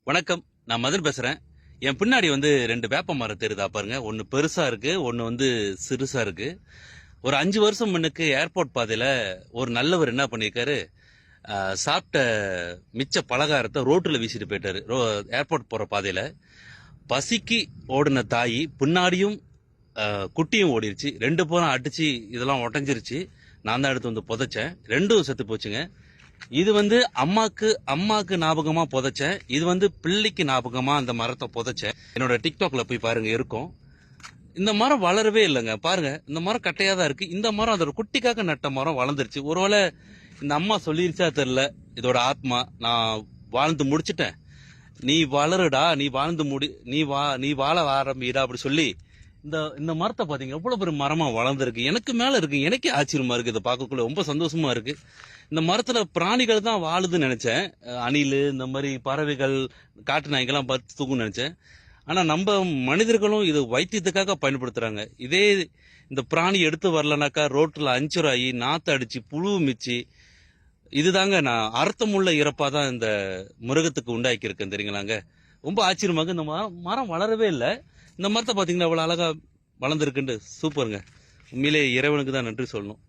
வணக்கம். நான் மதன் பேசுறேன். என் பின்னாடி ரெண்டு வேப்ப மரம் தெரியுதா பாருங்க. ஒன்னு பெருசா இருக்கு, ஒன்னு சிறுசா இருக்கு. ஒரு 5 வருஷம் முன்னுக்கு ஏர்போர்ட் பாதையில ஒரு நல்லவர் என்ன பண்ணிருக்காரு, சாப்பிட்ட மிச்ச பலகாரத்தை ரோட்டுல வீசிட்டு போயிட்டாரு. ஏர்போர்ட் போற பாதையில பசிக்கு ஓடின தாய் பின்னாடியும் குட்டியும் ஓடிருச்சு. 2 பேரும் அடிச்சு இதெல்லாம் உடஞ்சிருச்சு. நான் தான் எடுத்து புதைச்சேன். 2ம் செத்து போச்சுங்க. இது அம்மாக்கு ஞாபகமா புதைச்சேன். இது பிள்ளைக்கு ஞாபகமா அந்த மரத்தை புதைச்சேன். என்னோட டிக்டாக்ல போய் பாருங்க இருக்கும். இந்த மரம் வளரவே இல்லைங்க. பாருங்க, இந்த மரம் கட்டையா தான் இருக்கு. இந்த மரம் அதோட குட்டிக்காக நட்ட மரம் வளர்ந்துருச்சு. ஒருவேளை இந்த அம்மா சொல்லிருச்சா தெரியல, இதோட ஆத்மா நான் வாழ்ந்து முடிச்சிட்டேன், நீ வளருடா, நீ வாழ்ந்து முடி, நீ வாழ ஆரம்பிடா அப்படி சொல்லி இந்த இந்த மரத்தை பாத்தீங்க எவ்வளவு பெரிய மரமா வளர்ந்துருக்கு. எனக்கு மேல இருக்கு. எனக்கே ஆச்சரியமா இருக்கு. இதை பார்க்கக்குள்ள ரொம்ப சந்தோஷமா இருக்கு. இந்த மரத்துல பிராணிகள் தான் வாழுதுன்னு நினைச்சேன். அணில், இந்த மாதிரி பறவைகள், காட்டு நாய்கள்லாம் பார்த்து தூக்குன்னு நினைச்சேன். ஆனா நம்ம மனிதர்களும் இது வைத்தியத்துக்காக பயன்படுத்துறாங்க. இதே இந்த பிராணி எடுத்து வரலனாக்கா ரோட்ல அஞ்சுராயி நாத்து அடிச்சு புழு மிச்சு, இதுதாங்க நான் அர்த்தமுள்ள இறப்பாதான் இந்த மிருகத்துக்கு உண்டாக்கி இருக்கேன் தெரியுங்களாங்க. ரொம்ப ஆச்சரியமாக இந்த மரம் வளரவே இல்லை. இந்த மரத்தை பாத்தீங்கன்னா அவ்வளவு அழகா வளர்ந்துருக்குன்னு சூப்பருங்க. உண்மையிலே இறைவனுக்கு தான் நன்றி சொல்லணும்.